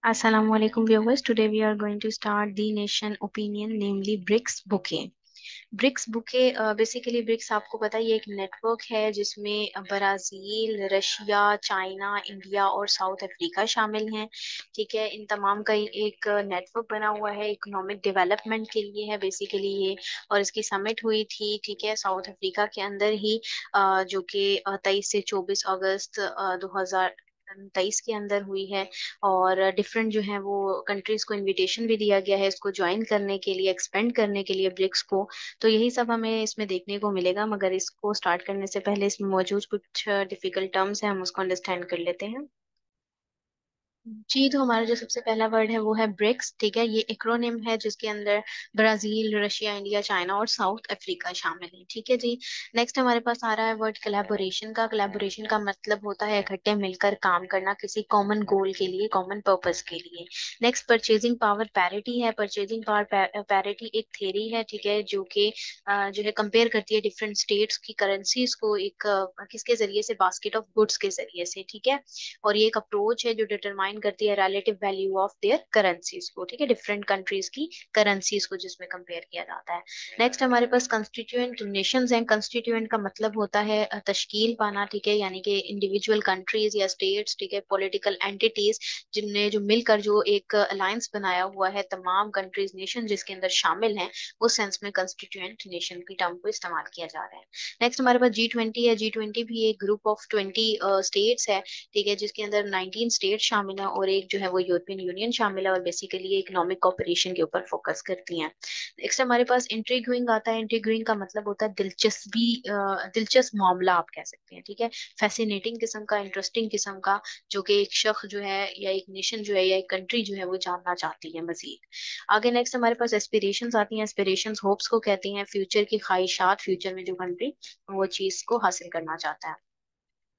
Assalamualaikum viewers. Today we are going to start the nation opinion, namely BRICS bouquet. BRICS bouquet basically BRICS आपको पता है ये एक network है जिसमें ब्राजील, रशिया, चाइना, इंडिया और साउथ अफ्रीका शामिल हैं। ठीक है, इन तमाम का एक नेटवर्क बना हुआ है, इकोनॉमिक डेवलपमेंट के लिए है बेसिकली ये। और इसकी समिट हुई थी, ठीक है, साउथ अफ्रीका के अंदर ही, जो कि 23 से 24 अगस्त 2023 के अंदर हुई है। और डिफरेंट जो है वो कंट्रीज को इनविटेशन भी दिया गया है इसको ज्वाइन करने के लिए, एक्सपेंड करने के लिए ब्रिक्स को। तो यही सब हमें इसमें देखने को मिलेगा, मगर इसको स्टार्ट करने से पहले इसमें मौजूद कुछ डिफिकल्ट टर्म्स हैं, हम उसको अंडरस्टैंड कर लेते हैं। जी, तो हमारा जो सबसे पहला वर्ड है वो है ब्रिक्स। ठीक है, ये एक्रोनिम है जिसके अंदर ब्राजील, रशिया, इंडिया, चाइना और साउथ अफ्रीका शामिल है। ठीक है जी। नेक्स्ट हमारे पास आ रहा है वर्ड कोलैबोरेशन का। कोलैबोरेशन का मतलब होता है इकट्ठे मिलकर काम करना किसी कॉमन गोल के लिए, कॉमन पर्पस के लिए। नेक्स्ट परचेजिंग पावर पैरिटी है। परचेजिंग पावर पैरिटी एक थेरी है, ठीक है, जो कि जो है कंपेयर करती है डिफरेंट स्टेट्स की करेंसीज को एक किसके जरिए से, बास्केट ऑफ गुड्स के जरिए से। ठीक है, और ये एक अप्रोच है जो डिटरमाइन करती है relative value of their currencies को। ठीक है, डिफरेंट कंट्रीज की करेंसीज को जिसमें कंपेयर किया जाता है। नेक्स्ट हमारे पास कंस्टिट्यूएंट नेशंस हैं। कंस्टिट्यूएंट का मतलब होता है तश्कील पाना। ठीक है, यानी कि इंडिविजुअल कंट्रीज या स्टेट्स, ठीक है, पॉलिटिकल एंटिटीज जिनने जो मिलकर जो एक अलायंस बनाया हुआ है, तमाम कंट्रीज नेशन जिसके अंदर शामिल हैं, उस सेंस में कंस्टिट्यूएंट नेशन की टर्म को इस्तेमाल किया जा रहा है। नेक्स्ट हमारे पास G20 है। G20 भी एक ग्रुप ऑफ 20 स्टेट्स है, ठीक है, जिसके अंदर 19 स्टेट शामिल है और एक जो है वो यूरोपियन यूनियन शामिल है, और बेसिकली इकोनॉमिक कोऑपरेशन के ऊपर फोकस करती हैं। नेक्स्ट हमारे पास इंट्रीग्यूइंग आता है। इंट्रीग्यूइंग का मतलब होता है दिलचस्पी, दिलचस्प मामला आप कह सकते हैं। ठीक है, फैसिनेटिंग किस्म का, इंटरेस्टिंग किस्म का, जो कि एक शख्स जो है या एक नेशन जो है या एक कंट्री जो है वो जानना चाहती है मजीद। आगे नेक्स्ट हमारे पास एस्पिरेशंस आती हैं। एस्पिरेशंस होप्स को कहती हैं, फ्यूचर की ख्वाहिशात, फ्यूचर में जो कंट्री वो चीज को हासिल करना चाहता है।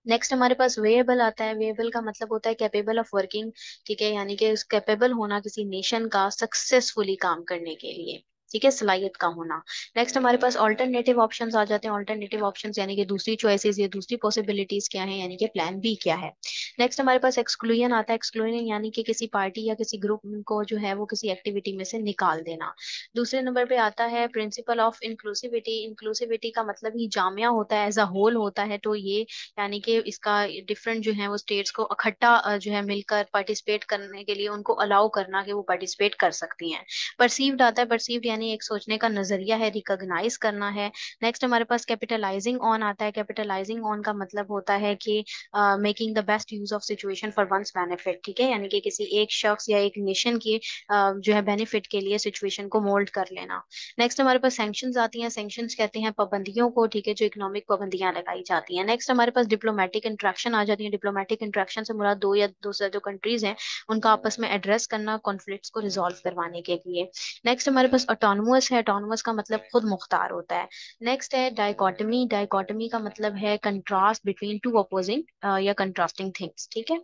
नेक्स्ट हमारे पास वेएबल आता है। वेएबल का मतलब होता है कैपेबल ऑफ वर्किंग। ठीक है, यानी कि कैपेबल होना किसी नेशन का सक्सेसफुली काम करने के लिए। ठीक है, सलाहियत का होना। नेक्स्ट हमारे पास ऑल्टरनेटिव ऑप्शंस आ जाते हैं। ऑल्टरनेटिव ऑप्शंस यानी कि दूसरी चॉइसेस या दूसरी पॉसिबिलिटीज क्या है, यानी कि प्लान बी क्या है। नेक्स्ट हमारे पास एक्सक्लूजन आता है। एक्सक्लूजन यानी कि किसी पार्टी या किसी ग्रुप को जो है वो किसी एक्टिविटी में से निकाल देना। दूसरे नंबर पे आता है प्रिंसिपल ऑफ इंक्लूसिविटी। इंक्लूसिविटी का मतलब ही जामिया होता है, एज अ होल होता है। तो ये यानी कि इसका डिफरेंट जो है वो स्टेट्स को इकट्ठा जो है मिलकर पार्टिसिपेट करने के लिए उनको अलाउ करना कि वो पार्टिसिपेट कर सकती हैं। परसीव्ड आता है। परसीव्ड यानी एक सोचने का नजरिया है, रिकॉग्नाइज करना है। नेक्स्ट हमारे पास कैपिटलाइजिंग ऑन आता है। कैपिटलाइजिंग ऑन का मतलब होता है कि making the best use of situation for one's benefit. ठीक है, यानी कि किसी एक शख्स या एक नेशन की जो है बेनिफिट के लिए सिचुएशन को मोल्ड कर लेना। नेक्स्ट हमारे पास सैंक्शंस आती हैं। सैंक्शंस कहते हैं पाबंदियों को, ठीक है, जो इकोनॉमिक पाबंदियां लगाई जाती हैं। नेक्स्ट हमारे पास डिप्लोमेटिक इंट्रैक्शन आ जाती है। डिप्लोमेटिक इंट्रैक्शन से मुराद दो या दो से जो कंट्रीज हैं उनका आपस में एड्रेस करना, कॉन्फ्लिक्ट्स को रिजॉल्व करवाने के लिए। नेक्स्ट हमारे पास ऑटोनोमस है। ऑटोनोमस का मतलब खुद मुख्तार होता है। नेक्स्ट है डाइकोटमी। डाइकोटमी का मतलब है कंट्रास्ट बिटवीन टू अपोजिंग या कंट्रास्टिंग थिंग्स। ठीक है।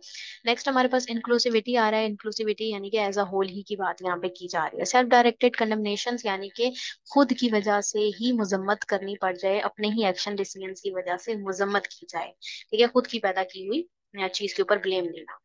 नेक्स्ट हमारे पास इंक्लूसिविटी आ रहा है। इंक्लूसिविटी यानी कि एज अ होल ही की बात यहाँ पे की जा रही है। सेल्फ डायरेक्टेड कंडमनेशन यानी कि खुद की वजह से ही मुजम्मत करनी पड़ जाए, अपने ही एक्शन डिसीजंस की वजह से मुजम्मत की जाए। ठीक है, खुद की पैदा की हुई चीज के ऊपर ब्लेम लेना।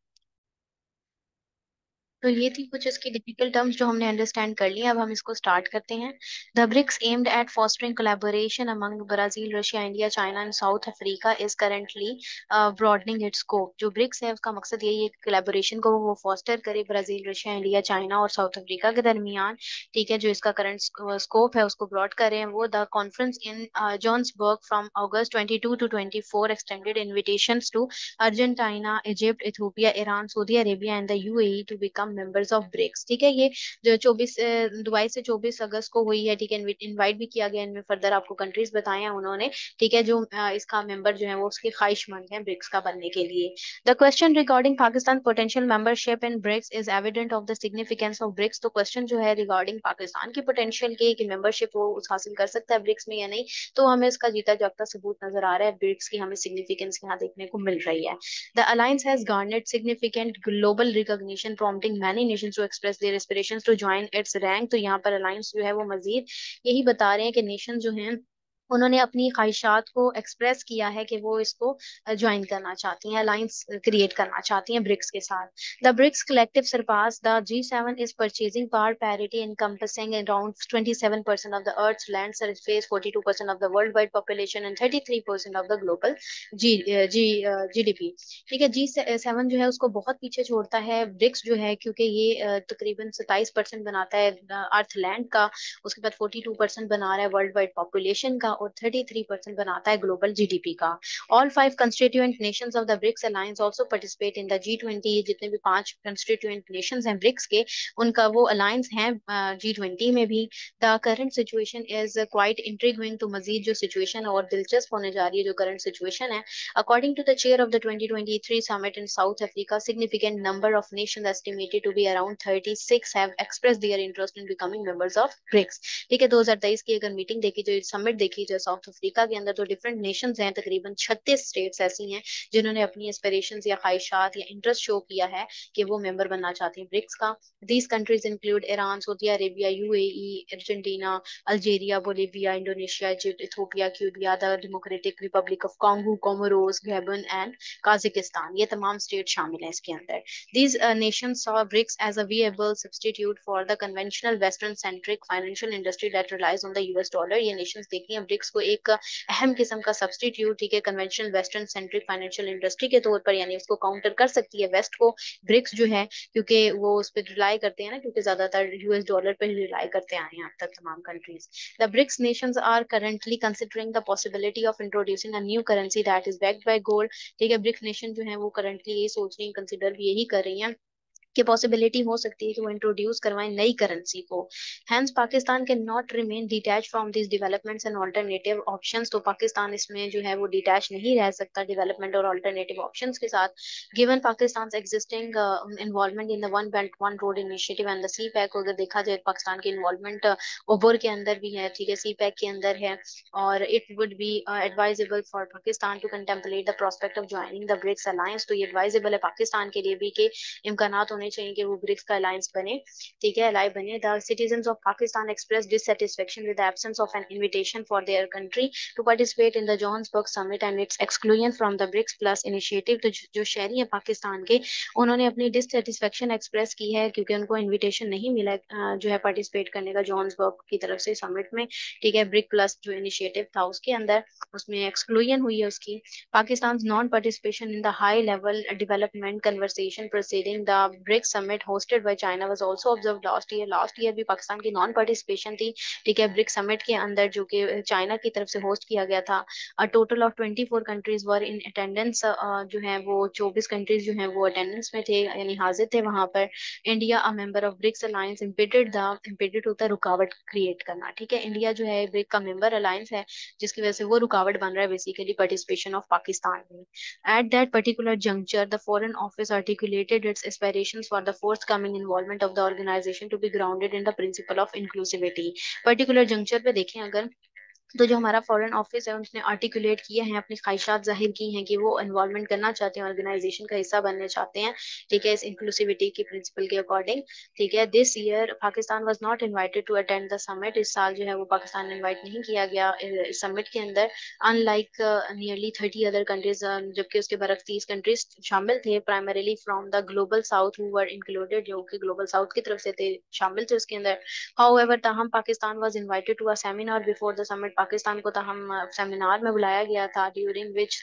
तो ये थी कुछ इसकी डिफिकल्ट टर्म्स जो हमने अंडरस्टैंड कर लिया। अब हम इसको स्टार्ट करते हैं। The BRICS aimed at fostering collaboration among Brazil, Russia, India, China and South Africa is currently broadening its scope. जो ब्रिक्स है उसका मकसद यही है कि कोलैबोरेशन को वो फॉस्टर करे ब्राजील, रशिया, इंडिया, चाइना और साउथ अफ्रीका के दरमियान। ठीक है, जो इसका करंट स्कोप है उसको ब्रॉड करें वो। The conference in Johannesburg from August 22 to 24 extended invitations to Argentina, Egypt, Ethiopia, Iran, Saudi Arabia and the UAE to become members of BRICS. ठीक है, ये जो 22 से 24 अगस्त को हुई है। ठीक है, इनवाइट भी किया गया। इनमें फर्दर आपको कंट्रीज बताए हैं उन्होंने। ठीक है, जो इसका मेंबर जो है वो उसके ख्वाहिशमंद हैं ब्रिक्स का बनने के लिए। The question regarding Pakistan potential membership in BRICS is evident of the significance of BRICS. तो क्वेश्चन जो है रिगार्डिंग पाकिस्तान की पोटेंशियल की कि मेंबरशिप वो हासिल कर सकता है ब्रिक्स में या नहीं, तो हमें इसका जीता जागता सबूत नजर आ रहा है। ब्रिक्स की हमें सिग्निफिकेंस यहाँ देखने को मिल रही है। The alliance has garnered significant global recognition, prompting many nations to express their aspirations to join its rank. तो यहाँ पर अलायंस जो है वो मजीद यही बता रहे हैं कि नेशन जो हैं उन्होंने अपनी ख्वाहिशात को एक्सप्रेस किया है कि वो इसको ज्वाइन करना चाहती हैं, अलायंस क्रिएट करना चाहती हैं ब्रिक्स के साथ। The BRICS collective surpass the G7 is purchasing power parity encompassing around 27% of the Earth's land surface, 42% of the worldwide population and 33% of the global GDP। ठीक है, G7 जो है उसको बहुत पीछे छोड़ता है ब्रिक्स जो है, क्योंकि ये तकरीबन 27% बनाता है अर्थ लैंड का, उसके बाद 42% बना रहा है वर्ल्ड वाइड पॉपुलेशन का, और 33% बनाता है ग्लोबल जीडीपी का। All five constituent nations of the BRICS alliance also participate in the G20। जितने भी 5 कंस्टिट्यूएंट नेशंस हैं ब्रिक्स के, उनका वो अलायंस है G20 में भी। The current situation is quite intriguing. तो मजीद जो सिचुएशन और दिलचस्प होने जा रही है, जो करंट सिचुएशन है, according to the chair of the 2023 summit in South Africa, significant number of nations estimated to be around 36 have expressed their interest in becoming members of BRICS. ठीक है, 2023 की अगर मीटिंग देखी जाए, समिट देखी जाए south Africa के अंदर, तो डिफरेंट नेशंस हैं, तकरीबन 36 स्टेट्स ऐसी हैं जिन्होंने अपनी एस्पिरेशंस या ख्वाहिशात या इंटरेस्ट शो किया है कि वो मेंबर बनना चाहती हैं ब्रिक्स का। These countries include Iran, Saudi Arabia, UAE, Argentina, Algeria, Bolivia, Indonesia, Egypt, Ethiopia, Cuba, the democratic Republic of Congo, Comoros, Gabon and Kazakhstan. ये तमाम स्टेट शामिल हैं इसके अंदर। These nations saw BRICS as a viable substitute for the conventional Western-centric financial industry that relies on the US dollar। ये nations देखी हैं BRICS को एक अहम किस्म का substitute, ठीक है, conventional Western-centric financial industry के तौर पर, यानी उसको काउंटर कर सकती है वेस्ट को ब्रिक्स जो है, क्योंकि वो उस पर रिलाई करते हैं ना, क्योंकि ज्यादातर यूएस डॉलर पर ही रिलाई करते आए हैं अब तक तमाम countries. The BRICS nations are currently considering the possibility of introducing a new currency that is backed by gold। ठीक है, ब्रिक्स नेशन जो है वो करंटली यही सोच रही है, कंसिडर भी यही कर रही हैं कि पॉसिबिलिटी हो सकती है कि वो इंट्रोड्यूस करवाएं नई करेंसी को। Hence Pakistan can not remain detach from this developments and alternative options. तो पाकिस्तान इसमें जो है वो डिटैच नहीं रह सकता डेवलपमेंट और ऑल्टरनेटिव ऑप्शंस के साथ। Given Pakistan existing involvement in the one belt one road initiative and the CPEC को अगर देखा जाए, पाकिस्तान की इन्वॉल्वमेंट ओबोर के अंदर भी है, ठीक है, सी पैक के अंदर है, और it would be advisable for Pakistan to contemplate the prospect of joining the BRICS alliance. तो ये एडवाइजेबल है पाकिस्तान के लिए भी कि इम्कानात होने चाहिए कि वो ब्रिक्स का अलायंस बने, ठीक है, अलाई बने। The citizens of Pakistan express dissatisfaction with the absence of an invitation for their country to participate in the Johannesburg summit and its exclusion from the BRICS plus initiative. तो जो शहरी है पाकिस्तान के, उन्होंने अपनी डिससेटिस्फेक्शन एक्सप्रेस की है क्योंकि उनको इन्विटेशन नहीं मिला जो है पार्टिसिपेट करने का जोहान्सबर्ग की तरफ से समिट में, ठीक है, ब्रिक प्लस जो इनिशिएटिव था उसके अंदर, उसमें एक्सक्लूजन हुई है उसकी। Pakistan's non-participation in the high-level development conversation preceding the BRICS summit hosted by China was also observed last year। Last year भी पाकिस्तान की non-participation थी, ठीक है, ब्रिक्स समिट के अंदर, जो कि चाइना की तरफ से होस्ट किया गया था। A total of 24 countries were in attendance। जो है वो 24 कंट्रीज जो हैं वो अटेंडेंस में थे, यानी हाजिर थे वहां पर। India a member of BRICS alliance impeded होता है रुकावट क्रिएट करना, ठीक है, इंडिया जो है ब्रिक का मेंबर अलायंस है, जिसकी वजह से वो रुकावट बन रहा है बेसिकली पार्टिसिपेशन ऑफ पाकिस्तान में। At that particular juncture, the Foreign Office articulated its aspirations for the forthcoming involvement of the organization to be grounded in the principle of inclusivity। Particular juncture पे देखें अगर, तो जो हमारा फॉरेन ऑफिस है उसने articulate किए हैं, अपनी ख्वाहिशात जाहिर की हैं कि वो इन्वॉल्वमेंट करना चाहते हैं, ऑर्गेनाइजेशन का हिस्सा बनने चाहते हैं, ठीक है, इस इंक्लूसिविटी की प्रिंसिपल के अकॉर्डिंग। ठीक है, this year Pakistan was not invited to attend the summit. इस साल जो है वो पाकिस्तान इनवाइट नहीं किया गया इस समिट के अंदर, अनलाइक नियरली 30 अदर कंट्रीज, जबकि उसके बरक्स 30 कंट्रीज शामिल थे, primarily from the global south who were included, जो कि ग्लोबल साउथ की तरफ से थे, शामिल थे उसके अंदर। हाउएवर ताहम Pakistan was invited to a seminar before the summit. Pakistan को ताहम सेमिनार में बुलाया गया था, during which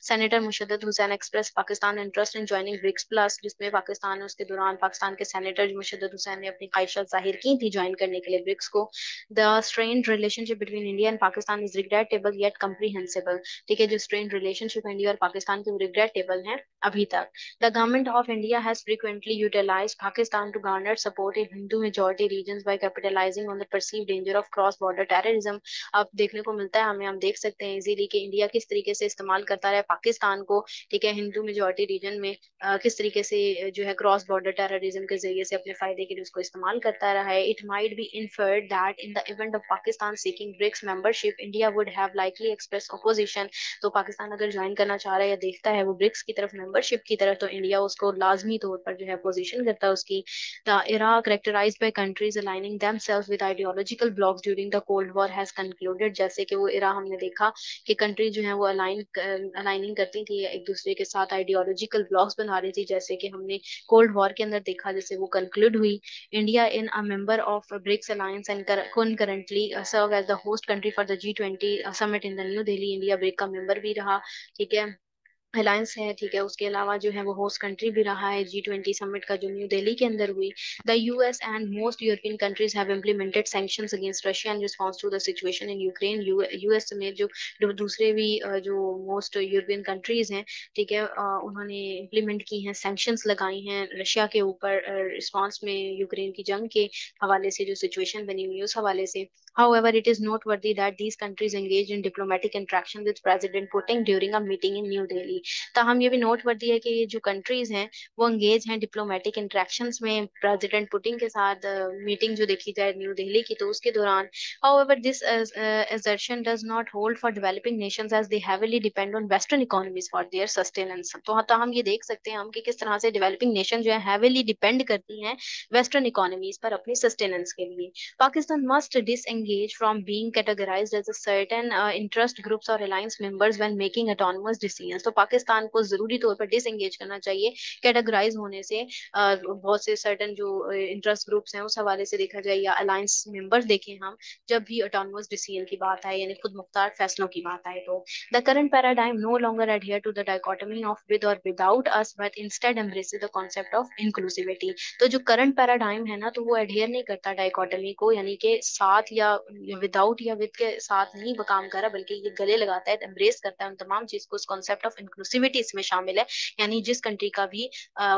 senator Mushahid Hussain express Pakistan interest in joining BRICS plus, जिसमें पाकिस्तान, उसके दौरान पाकिस्तान के सेनेटर मुशद्दद हुसैन ने अपनी ख्वाहिशात जाहिर की थी ज्वाइन करने के लिए ब्रिक्स को। The strained relationship between India and Pakistan is regrettable yet comprehensible. ठीक है, जो स्ट्रेन्ड रिलेशनशिप इंडिया और पाकिस्तान के, वो रिग्रेटेबल है अभी तक। The government of India has frequently utilized Pakistan to garner support in Hindu majority regions by capitalizing on the perceived danger of cross-border terrorism। अब देखने को मिलता है हमें, हम देख सकते हैं इजीली कि इंडिया किस तरीके से इस्तेमाल करता रहा है पाकिस्तान को, ठीक है, हिंदू मेजोरिटी रीजन में किस तरीके से जो है क्रॉस बॉर्डर टेररिज्म के जरिए से अपने फायदे के लिए उसको इस्तेमाल करता रहा है। It might be inferred that in the event of Pakistan seeking BRICS membership, India would have likely express opposition. तो पाकिस्तान अगर ज्वाइन करना चाह रहा है या देखता है वो ब्रिक्स की तरफ, मेंबरशिप की तरफ, तो इंडिया उसको लाजमी तौर पर जो है अपोजिशन करता है उसकी। The era characterized by countries aligning themselves with ideological blocs during the Cold War has concluded. जैसे कि वो इरा हमने देखा कि कंट्री जो है वो अलाइनिंग करती थी एक दूसरे के साथ, आइडियोलॉजिकल ब्लॉक्स बना रही थी, जैसे कि हमने कोल्ड वॉर के अंदर देखा, जैसे वो कंक्लूड हुई। India in a member of BRICS alliance and concurrently serve as the host country for the G20 summit in the New Delhi। India brick का मेंबर भी रहा, ठीक है, अलायंस है, ठीक है। उसके अलावा जो है वो होस्ट कंट्री भी रहा है G20 समिट का, जो न्यू दिल्ली के अंदर हुई। The US and most European countries have implemented sanctions against Russia in response to the situation in Ukraine. US में जो दूसरे भी जो मोस्ट यूरोपियन कंट्रीज हैं, ठीक है, उन्होंने इम्प्लीमेंट की हैं, सैंक्शंस लगाई हैं रशिया के ऊपर रिस्पांस में यूक्रेन की जंग के हवाले से जो सिचुएशन बनी हुई है उस हवाले से। However, it is noteworthy that these countries engaged in diplomatic interaction with President Putin during a meeting in New Delhi। ताहम ये भी नोटवर्दी है कि ये जो कंट्रीज हैं वो अंगेज हैं डिप्लोमेटिक इंटरेक्शंस में प्रेसिडेंट पुतिन के साथ। मीटिंग जो देखी जाए न्यू दिल्ली की, तो उसके दौरान however this assertion does not hold for developing nations as they heavily depend on western economies for their sustenance। तो हम ये देख सकते हैं हम कि किस तरह से डेवलपिंग नेशन जो है heavily डिपेंड करती हैं वेस्टर्न इकोनॉमीज पर अपनी सस्टेनेंस के लिए। Pakistan must disengage from being categorized as a certain interest groups or alliance members when making autonomous decisions। तो पाकिस्तान को जरूरी तौर पर डिसएंगेज करना चाहिए कैटेगराइज होने से। बहुत से सर्टन जो इंटरेस्ट ग्रुप्स हैं उस हवाले से देखा जाए, या अलायंस मेंबर्स देखें हम, जब भी ऑटोनमस डिसीजन की बात आए यानी खुद मुख्तार फैसलों की बात आए तो। The current paradigm no longer adhere to the dichotomy of with or without us but instead embraces the concept of inclusivity. तो जो करंट पैराडाइम है ना, तो वो एडहियर नहीं करता डाइकोटमी को, यानी कि साथ या विदाउट या विद के साथ नहीं वो काम कर रहा, बल्कि ये गले लगाता है, एम्ब्रेस करता है उन तमाम चीज को। उस कॉन्सेप्ट ऑफ इंक्लूसिविटी इसमें शामिल है, यानी जिस कंट्री का भी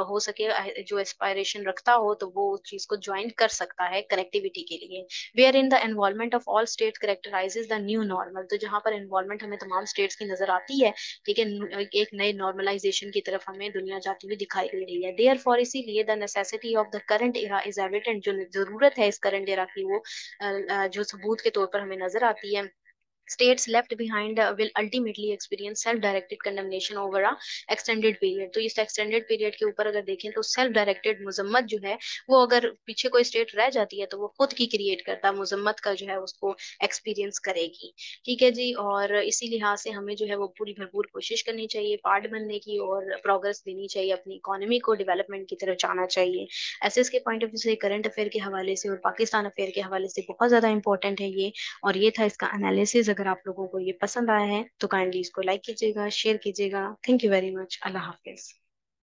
हो सके जो एस्पायरेशन रखता हो तो वो उस चीज को ज्वाइन कर सकता है कनेक्टिविटी के लिए। Where in the involvement of all state characterises the new normal. तो जहां पर इन्वॉल्वमेंट हमें तमाम स्टेट्स की नजर आती है, ठीक है, एक नए नॉर्मलाइजेशन की तरफ हमें दुनिया जाती हुई दिखाई दे रही है। देयर फॉर इसीलिए the necessity of the current era is evident. जो जरूरत है इस करंट एरा की वो जो सबूत के तौर पर हमें नजर आती है। States left behind will ultimately experience self-directed condemnation over a extended period। तो इस extended period के ऊपर अगर देखें तो self directed मजम्मत जो है वो, अगर पीछे कोई स्टेट रह जाती है तो वो खुद की क्रिएट करता मजम्मत का जो है उसको एक्सपीरियंस करेगी। ठीक है जी, और इसी लिहाज से हमें जो है वो पूरी भरपूर कोशिश करनी चाहिए पार्ट बनने की, और प्रोग्रेस देनी चाहिए, अपनी इकोनॉमी को डेवलपमेंट की तरफ जाना चाहिए। एसएस के पॉइंट ऑफ व्यू से, करंट अफेयर के हवाले से और पाकिस्तान अफेयर के हवाले से बहुत ज़्यादा इंपॉर्टेंट है ये। और ये था इसका एनालिसिस। अगर आप लोगों को ये पसंद आया है तो काइंडली इसको लाइक कीजिएगा, शेयर कीजिएगा। Thank you very much. Allah Hafiz.